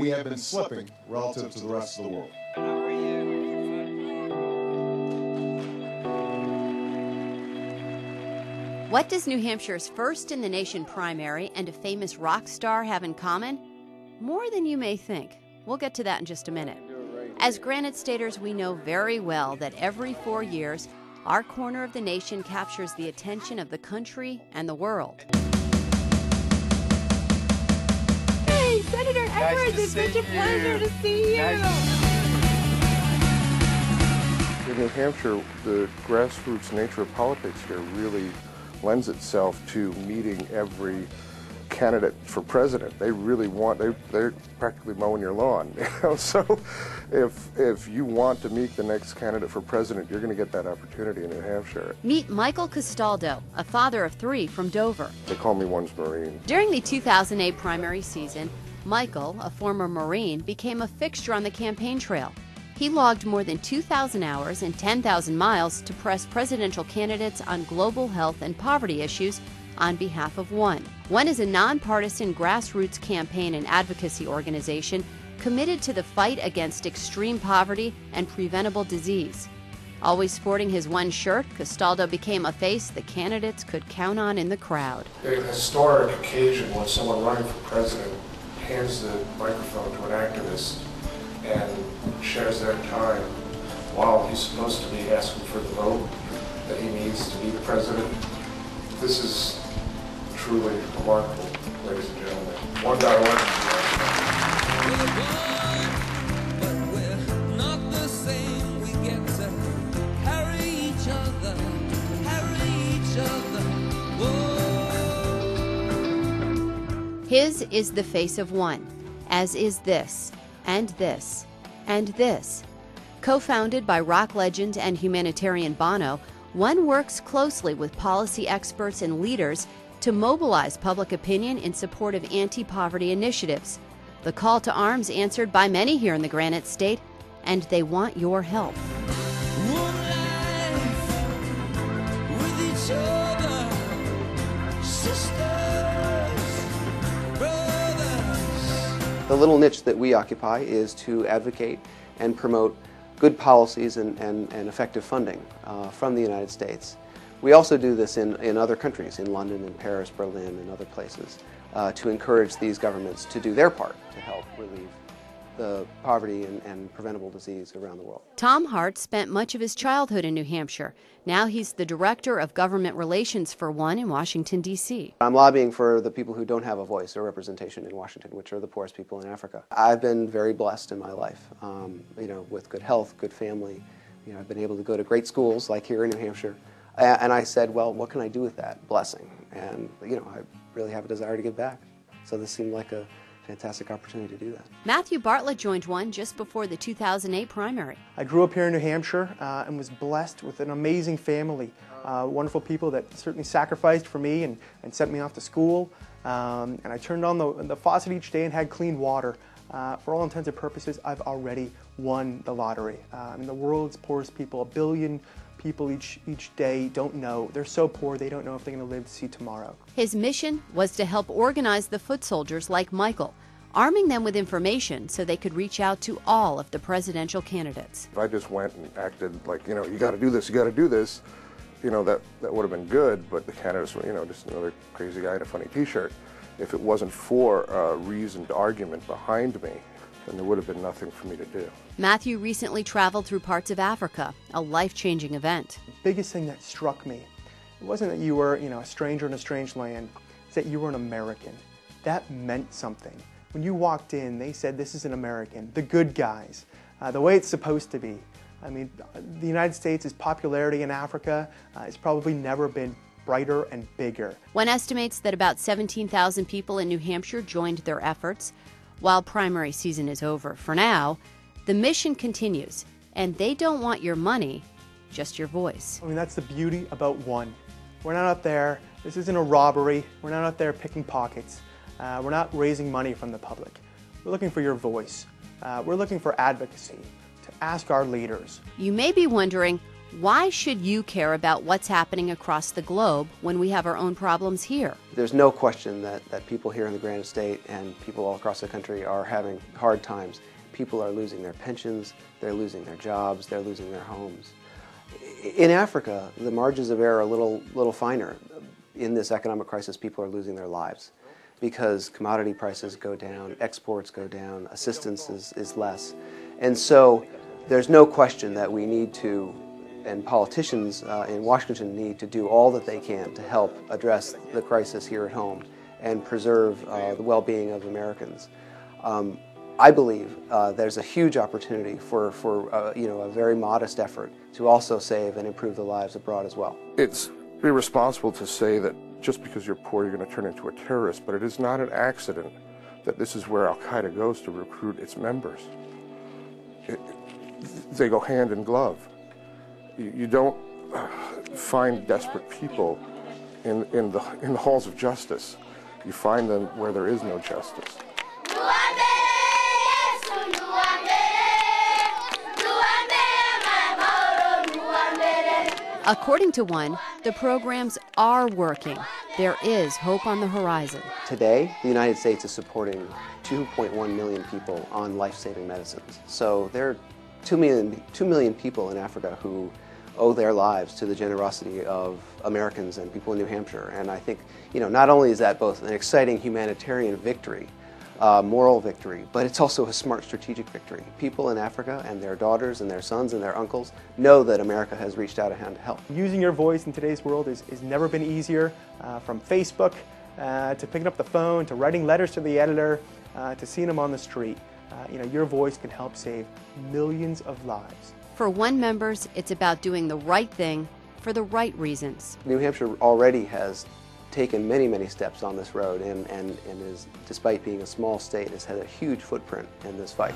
we have been slipping relative to the rest of the world. What does New Hampshire's first-in-the-nation primary and a famous rock star have in common? More than you may think. We'll get to that in just a minute. As Granite Staters, we know very well that every 4 years, our corner of the nation captures the attention of the country and the world. Hey, Senator Edwards, it's such a pleasure to see you. In New Hampshire, the grassroots nature of politics here really lends itself to meeting every candidate for president. They really want, they're practically mowing your lawn. So if you want to meet the next candidate for president, you're going to get that opportunity in New Hampshire. Meet Michael Castaldo, a father of 3 from Dover. They call me One's Marine. During the 2008 primary season, Michael, a former Marine, became a fixture on the campaign trail. He logged more than 2,000 hours and 10,000 miles to press presidential candidates on global health and poverty issues on behalf of One. One is a nonpartisan grassroots campaign and advocacy organization committed to the fight against extreme poverty and preventable disease. Always sporting his One shirt, Castaldo became a face the candidates could count on in the crowd. A historic occasion when someone running for president hands the microphone to an activist and shares their time while he's supposed to be asking for the vote that he needs to be the president. This is truly remarkable, ladies and gentlemen. One.org. His is the face of One, as is this, and this, and this. Co-founded by rock legend and humanitarian Bono, One works closely with policy experts and leaders to mobilize public opinion in support of anti-poverty initiatives. The call to arms answered by many here in the Granite State, and they want your help. The little niche that we occupy is to advocate and promote good policies and effective funding from the United States. We also do this in other countries, in London and Paris, Berlin, and other places, to encourage these governments to do their part to help relieve the poverty and preventable disease around the world. Tom Hart spent much of his childhood in New Hampshire. Now he's the Director of Government Relations for One in Washington, D.C. I'm lobbying for the people who don't have a voice or representation in Washington, which are the poorest people in Africa. I've been very blessed in my life, with good health, good family. I've been able to go to great schools like here in New Hampshire. And I said, well, what can I do with that blessing? And, I really have a desire to give back. So this seemed like a fantastic opportunity to do that. Matthew Bartlett joined One just before the 2008 primary. I grew up here in New Hampshire and was blessed with an amazing family, wonderful people that certainly sacrificed for me and sent me off to school. And I turned on the faucet each day and had clean water. For all intents and purposes, I've already won the lottery. The world's poorest people, 1 billion people each day don't know. They're so poor they don't know if they're going to live to see tomorrow. His mission was to help organize the foot soldiers like Michael, arming them with information so they could reach out to all of the presidential candidates. If I just went and acted like, you got to do this, you got to do this, that would have been good, but the candidates were, just another crazy guy in a funny t-shirt. If it wasn't for a reasoned argument behind me, then there would have been nothing for me to do. Matthew recently traveled through parts of Africa, a life-changing event. The biggest thing that struck me, it wasn't that you were, a stranger in a strange land, it's that you were an American. That meant something. When you walked in, they said, this is an American, the good guys, the way it's supposed to be. The United States' popularity in Africa has probably never been brighter and bigger. One estimates that about 17,000 people in New Hampshire joined their efforts. While primary season is over for now, the mission continues, and they don't want your money, just your voice. That's the beauty about One. We're not out there, this isn't a robbery, we're not out there picking pockets. We're not raising money from the public. We're looking for your voice. We're looking for advocacy, to ask our leaders. You may be wondering, Why should you care about what's happening across the globe when we have our own problems here? There's no question that people here in the Granite State and people all across the country are having hard times. People are losing their pensions, they're losing their jobs, they're losing their homes. In Africa, the margins of error are a little finer. In this economic crisis, people are losing their lives because commodity prices go down, exports go down, assistance is less. And so there's no question that we need to, and politicians in Washington need to do all that they can to help address the crisis here at home and preserve the well-being of Americans. I believe there's a huge opportunity for a very modest effort to also save and improve the lives abroad as well. It's irresponsible to say that just because you're poor you're going to turn into a terrorist, but it is not an accident that this is where Al-Qaeda goes to recruit its members. They go hand in glove. You don't find desperate people in the halls of justice. You find them where there is no justice. According to one, the programs are working. There is hope on the horizon. Today, the United States is supporting 2.1 million people on life-saving medicines. So there are 2 million people in Africa who owe their lives to the generosity of Americans and people in New Hampshire. And I think, not only is that both an exciting humanitarian victory, moral victory, but it's also a smart strategic victory. People in Africa and their daughters and their sons and their uncles know that America has reached out a hand to help. Using your voice in today's world has never been easier, from Facebook to picking up the phone to writing letters to the editor to seeing them on the street. Your voice can help save millions of lives. For one members, it's about doing the right thing for the right reasons. New Hampshire already has taken many steps on this road and is, despite being a small state, has had a huge footprint in this fight.